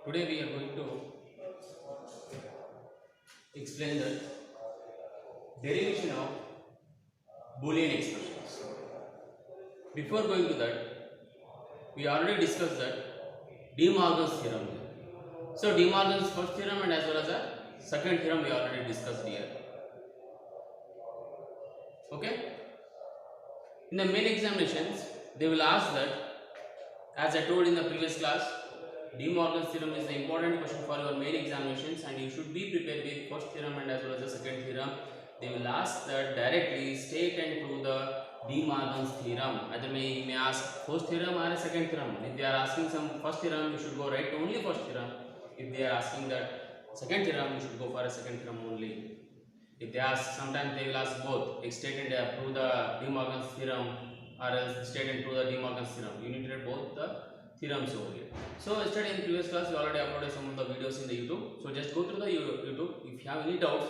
Today we are going to explain the derivation of Boolean expressions. Before going to that, we already discussed that De Morgan's theorem. So De Morgan's first theorem and as well as the second theorem we already discussed here. Okay. In the main examinations, they will ask that, as I told in the previous class, De Morgan's theorem is the important question for your main examinations, and you should be prepared with first theorem and as well as the second theorem. They will ask that directly state and prove the De Morgan's theorem. Either you may ask first theorem or a second theorem. If they are asking some first theorem, you should go right only first theorem. If they are asking that second theorem, you should go for a second theorem only. If they ask, sometimes they will ask both, state and prove the De Morgan's theorem, or else state and prove the De Morgan's theorem. You need to read both the theorems over here. So yesterday in previous class we already uploaded some of the videos in the YouTube. So just go through the YouTube. If you have any doubts,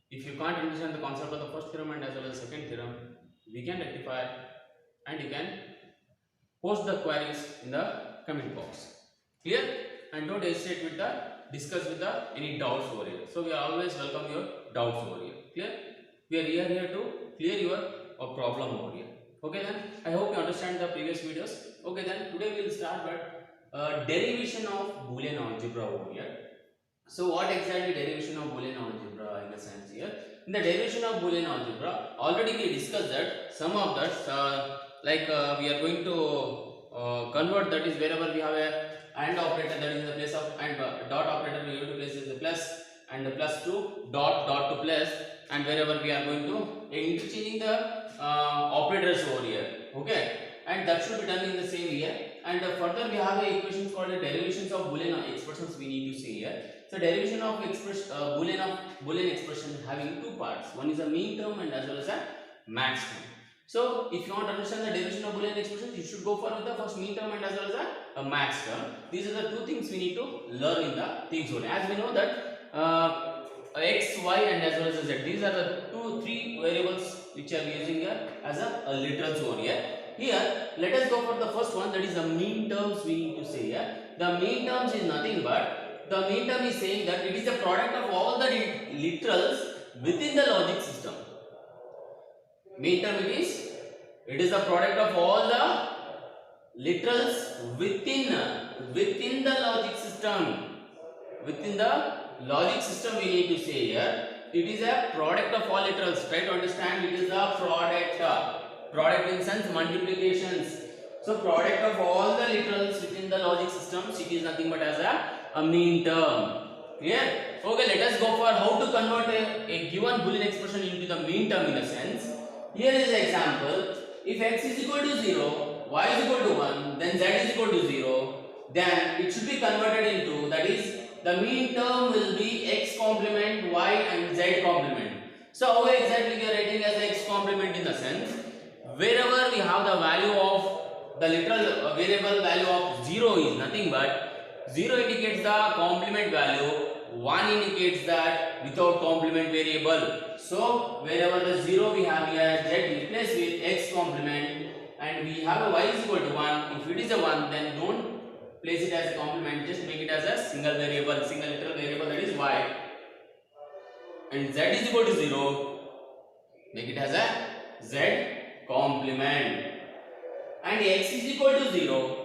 if you can't understand the concept of the first theorem and as well as the second theorem, we can rectify and you can post the queries in the comment box. Clear? And don't hesitate with the discuss with the any doubts over here. So we are always welcome your doubts over here. Clear? We are here to clear your problem over here. Okay then, I hope you understand the previous videos. Okay then, today we will start with derivation of Boolean algebra over here. So what exactly derivation of Boolean algebra in the sense here? In the derivation of Boolean algebra, already we discussed that some of that we are going to convert, that is wherever we have a AND operator, that is in the place of and dot operator we have to place is the plus and the plus to dot to plus, and wherever we are going to interchanging the operators over here. Okay, and that should be done in the same here. And further we have a equation called the derivations of Boolean expressions we need to see here. So derivation of Boolean expression having two parts. One is a mean term and as well as a max term. So if you want to understand the derivation of Boolean expressions, you should go for the first mean term and as well as a max term. These are the two things we need to learn in the things only. As we know that x, y and as well as z, these are the three variables which are using here as a literals over here. Here let us go for the first one, that is the mean terms we need to say here. The mean terms is nothing but, the mean term is saying that it is the product of all the literals within the logic system. Mean term it is the product of all the literals within the logic system. Within the logic system we need to say here, it is a product of all literals. Try to understand, it is a product in sense multiplications. So product of all the literals within the logic systems, it is nothing but as a mean term. Clear? Okay, let us go for how to convert a given Boolean expression into the mean term in a sense. Here is the example. If x is equal to 0, y is equal to 1, then z is equal to 0, then it should be converted into, that is, the mean term will be x complement y and z complement. So how exactly we are writing as x complement in the sense, wherever we have the value of the literal variable value of 0 is nothing but 0 indicates the complement value, 1 indicates that without complement variable. So wherever the 0 we have here, z replace with x complement, and we have a y is equal to 1. If it is a 1, then don't place it as a complement, just make it as a single literal variable, that is y. And z is equal to 0, make it as a z complement. And x is equal to 0,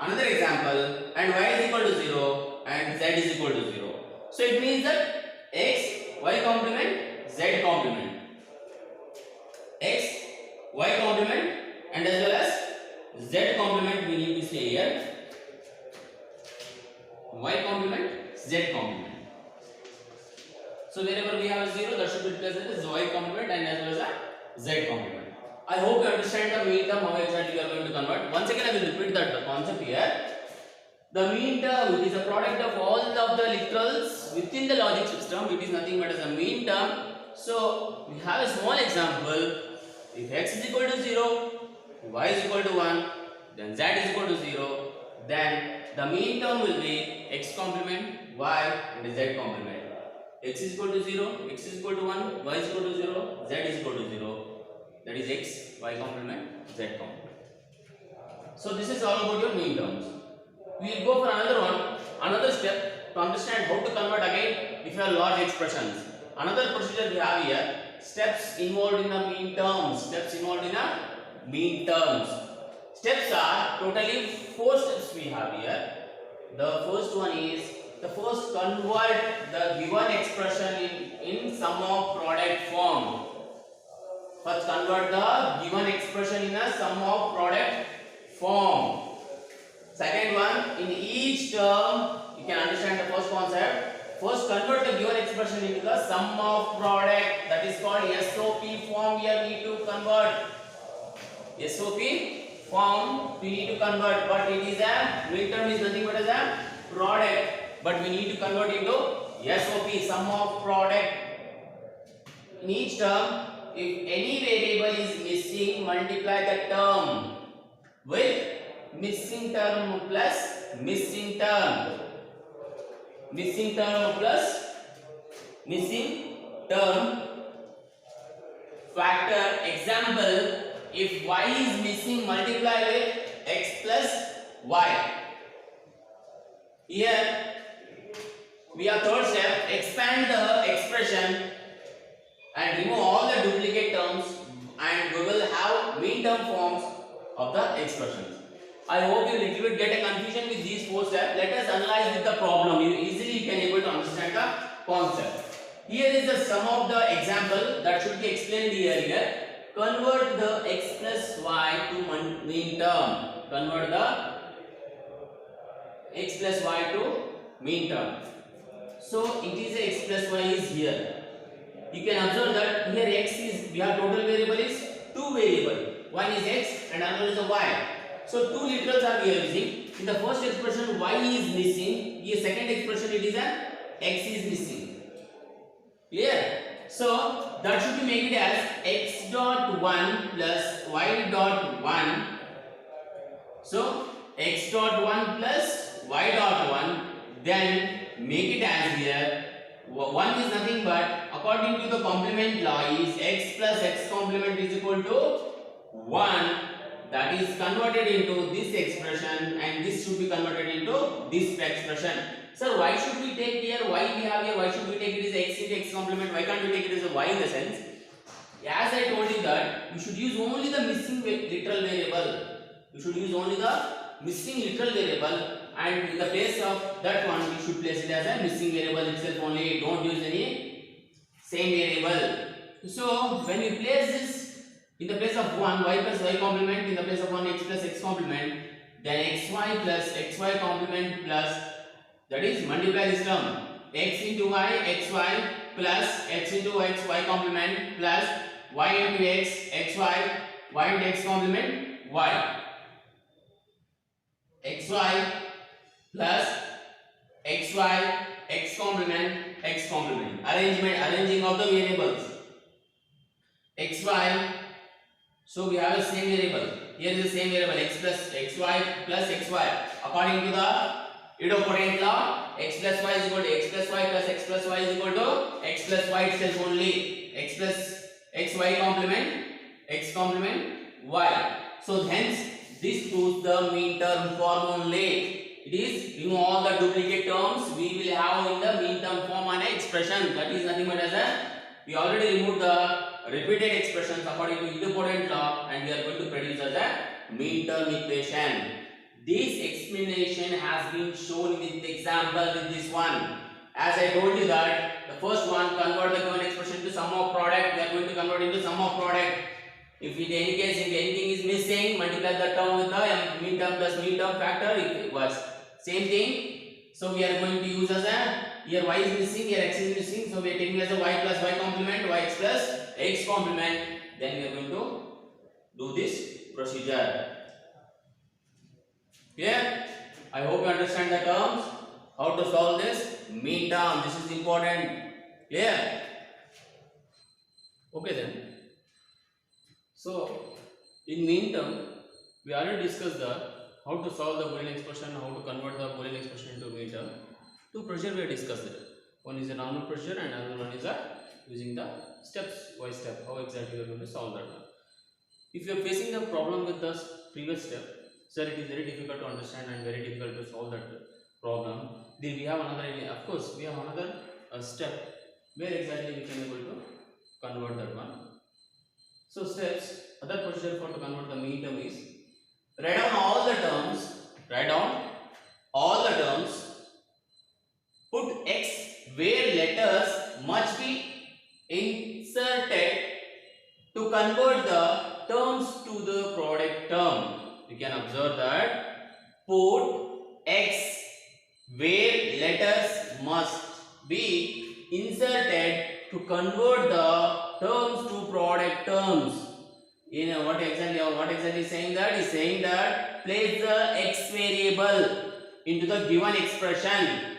another example, and y is equal to 0 and z is equal to 0. So it means that x, y complement, z complement. X, y complement and as well as z complement we need to say here. Y complement, z complement. So wherever we have 0, that should be represented as y complement and as well as z complement. I hope you understand the mean term, how exactly we are going to convert. Once again I will repeat that concept here. The mean term, it is a product of all of the literals within the logic system. It is nothing but as a mean term. So we have a small example. If x is equal to 0, y is equal to 1, then z is equal to 0, then the mean term will be x complement, y and z complement. X is equal to 0, x is equal to 1, y is equal to 0, z is equal to 0. That is x, y complement, z complement. So this is all about your mean terms. We will go for another one. Another step to understand how to convert again if you have large expressions. Another procedure we have here, steps involved in the mean terms. Steps involved in a mean terms. Steps are totally 4 steps we have here. The first one is, the first convert the given expression in sum of product form. First convert the given expression in a sum of product form. Second one, in each term, you can understand the first concept. First convert the given expression into the sum of product, that is called SOP form. Here we need to convert. SOP form we need to convert, but it is a midterm is nothing but as a product, but we need to convert into SOP, sum of product. In each term, if any variable is missing, multiply the term with missing term plus missing term. Missing term plus missing term factor. Example, if y is missing, multiply with x plus y. Here we have third step, expand the expression and remove all the duplicate terms, and we will have mean term forms of the expressions. I hope you little bit get a confusion with these 4 steps. Let us analyze with the problem. You easily can able to understand the concept. Here is the sum of the example that should be explained here. Convert the x plus y to mean term. Convert the x plus y to mean term. So it is a x plus y is here. You can observe that here x is, we have total variable is 2 variable. One is x and another is a y. So 2 literals are we are using. In the first expression y is missing. In second expression it is a x is missing. Clear? So that should be made as x dot 1 plus y dot 1. So x dot 1 plus y dot 1. Then make it as here. 1 is nothing but, according to the complement law, is x plus x complement is equal to 1. That is converted into this expression, and this should be converted into this expression. Sir, why should we take here y we have here? Why should we take it as x into x complement? Why can't we take it as a y in the sense? As I told you that you should use only the missing literal variable. You should use only the missing literal variable, and in the place of that one you should place it as a missing variable itself only. Don't use any same variable. So when we place this in the place of 1 y plus y complement, in the place of 1 x plus x complement, then xy plus xy complement plus, that is multiply this term, x into y xy plus x into x y complement plus y into x xy y into x complement y, xy plus xy x complement x complement, arranging of the variables, xy. So we have a same variable. Here is the same variable x plus xy plus xy. According to the idempotent law, x plus y is equal to x plus y plus x plus y is equal to x plus y itself only. X plus xy complement x complement y. So hence this proves the mean term form only. It is remove all the duplicate terms we will have in the mean term form and expression. That is nothing but as a, we already removed the repeated expressions according to idempotent law, and we are going to produce as a mean term equation. This explanation has been shown with the example with this one. As I told you that the first one, convert the given expression to sum of product. We are going to convert into sum of product. If in any case if anything is missing, multiply the term with the mean term plus mean term factor. It was same thing. So we are going to use as a, here y is missing, here x is missing. So we are taking as a y plus y complement, y plus x complement. Then we are going to do this procedure. Clear? I hope you understand the terms. How to solve this mean term. This is important. Clear? Okay then. So in mean term, we already discussed the how to solve the Boolean expression, how to convert the Boolean expression into mean term. Two procedures we have discussed it. One is a normal procedure and another one is using the steps by step. How exactly we are going to solve that one. If you are facing the problem with the previous step, sir, it is very difficult to understand and very difficult to solve that problem. Then we have another idea. Of course, we have another step where exactly we can able to convert that one. So steps, other procedure for to convert the mean term is write down all the terms. Write down all the terms. Put X where letters must be inserted to convert the terms to the product term. You can observe that put X where letters must be inserted to convert the terms to product terms. What exactly is saying that? Is saying that place the X variable into the given expression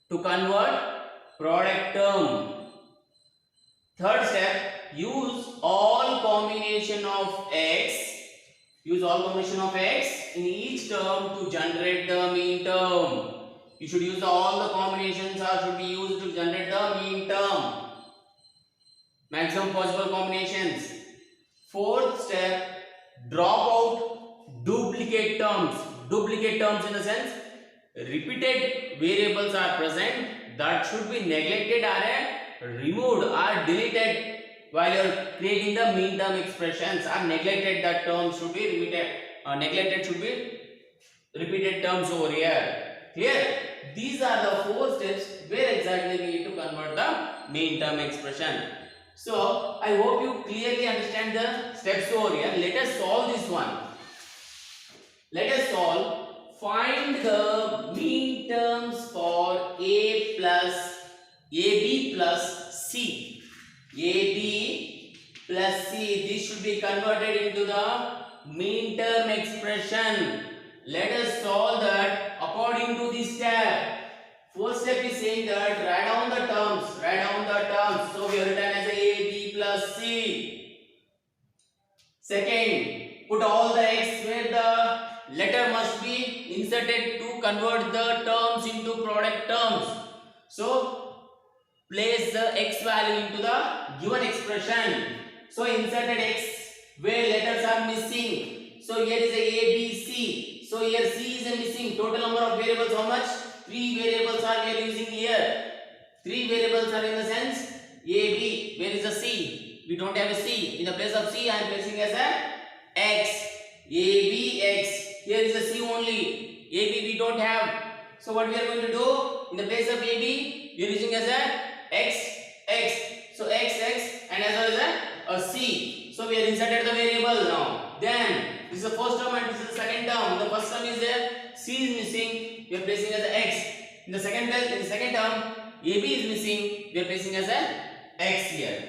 to convert product term. Third step, use all combination of X. Use all combination of X in each term to generate the mean term. You should use all the combinations or should be used to generate the mean term. Maximum possible combinations. Fourth step, drop out duplicate terms. Duplicate terms in the sense repeated variables are present that should be neglected or removed or deleted while you are creating the mean term expressions, or neglected that term should be repeated, neglected should be repeated terms over here. Clear? These are the four steps where exactly we need to convert the mean term expression. So I hope you clearly understand the steps over here. Let us solve this one. Let us solve. Find the mean terms for AB plus C. AB plus C. This should be converted into the mean term expression. Let us solve that according to this step. First step is saying that write down the terms. Write down the terms. So we have written as AB plus C. Second, put all the X where the letter must be inserted to convert the terms into product terms. So place the X value into the given expression. So inserted X where letters are missing. So here is a B, C. So here C is a missing. Total number of variables how much? 3 variables are we are using here. 3 variables are in the sense A, B. Where is the C? We don't have a C. In the place of C I am placing as a X. A, B, X. Here is the C only. A, B we don't have. So what we are going to do? In the place of A, B we are using as a X, X. So X, X and as well as a C. So we are inserted the variable now. Then this is the first term and this is the second term. The first term is there. C is missing. We are placing as a X. In the second term, AB is missing. We are placing as a X here.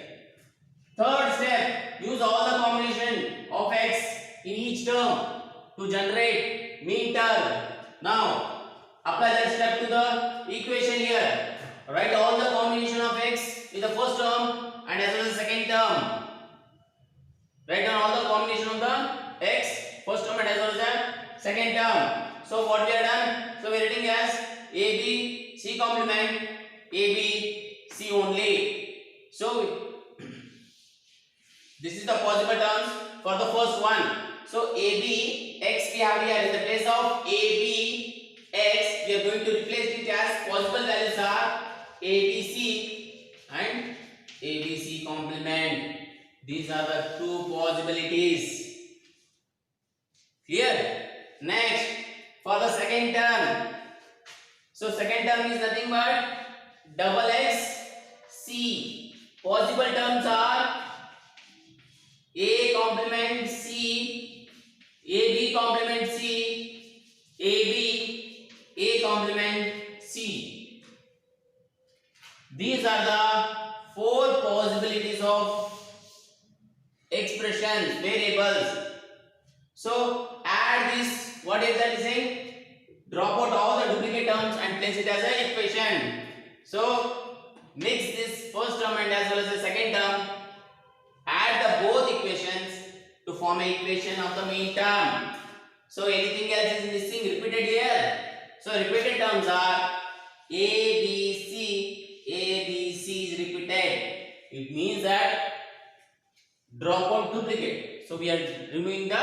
Third step, use all the combination of X in each term to generate mean term. Now, apply that step to the equation here. Write all the combination of X in the first term and as well as the second term. Write down all the combination of the X, first term and as well as the second term. So what we have done? So we are writing as AB, C complement, AB, C only. So this is the possible terms for the first one. So AB, X we have here. In the place of AB, X, we are going to replace it as possible values are ABC and ABC complement. These are the two possibilities. Clear? Next, for the second term. So second term is nothing but double X C. Possible terms are A complement C, AB complement C, AB, A complement C. These are the four possibilities of expressions, variables. So add this, what is that saying? Drop out all the duplicate terms and place it as an equation. So mix this first term and as well as the second term. Add the both equations to form an equation of the mean term. So anything else is missing, repeated here. So repeated terms are ABC. ABC is repeated. It means that drop out duplicate. So we are removing the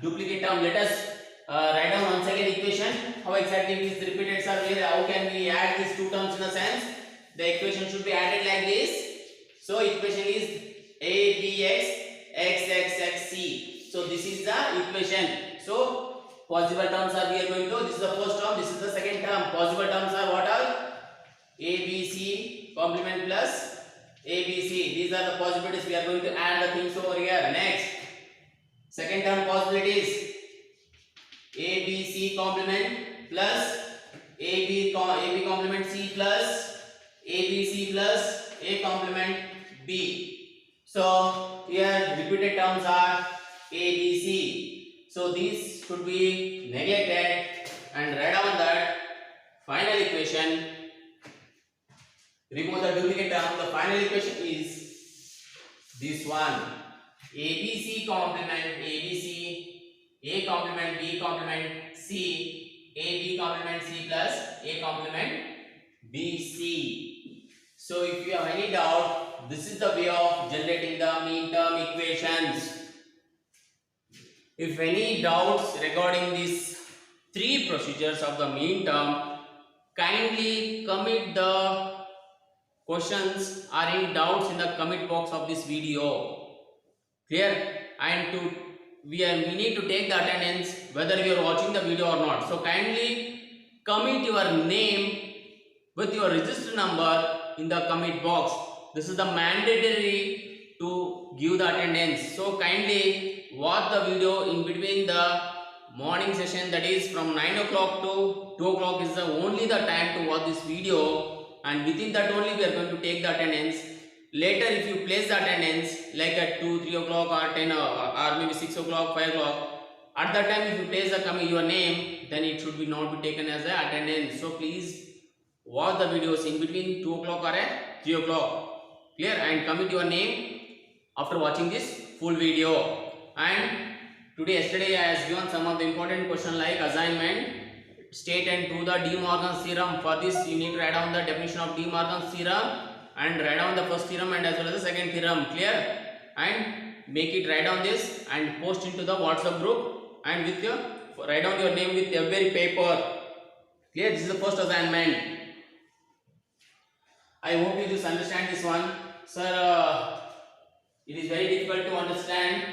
duplicate term. Let us write down once again equation. How exactly is repeated, sir? How can we add these two terms in a sense? The equation should be added like this. So equation is abx xxxc. So this is the equation. So possible terms are we are going to. This is the first term. This is the second term. Possible terms are what are? ABC complement plus ABC. These are the possibilities. We are going to add the things over here. Next, second term possibilities. ABC complement plus AB complement C plus ABC plus A complement B. So here repeated terms are ABC. So these should be neglected and write down that final equation. Remove the duplicate term. The final equation is this one. ABC complement ABC, A complement B complement C, AB complement C plus A complement BC. So if you have any doubt, this is the way of generating the mean term equations. If any doubts regarding these three procedures of the mean term, kindly comment the questions or any doubts in the comment box of this video. Clear? And we need to take the attendance whether you are watching the video or not. So kindly comment your name with your register number in the comment box. This is the mandatory to give the attendance. So kindly watch the video in between the morning session, that is from 9 o'clock to 2 o'clock is the only the time to watch this video, and within that only we are going to take the attendance. Later if you place the attendance like at 2, 3 o'clock or 10 or maybe 6 o'clock, 5 o'clock, at that time if you place the your name, then it should be not be taken as a attendance. So please watch the videos in between 2 o'clock or 3 o'clock. Clear? And commit your name after watching this full video. And yesterday I has given some of the important question like assignment, state and prove the De Morgan's theorem. For this you need to write down the definition of De Morgan's theorem and write down the first theorem and as well as the second theorem. Clear? And make it write down this and post into the WhatsApp group, and with your write down your name with every paper. Clear? This is the first assignment. I hope you just understand this one. Sir, it is very difficult to understand.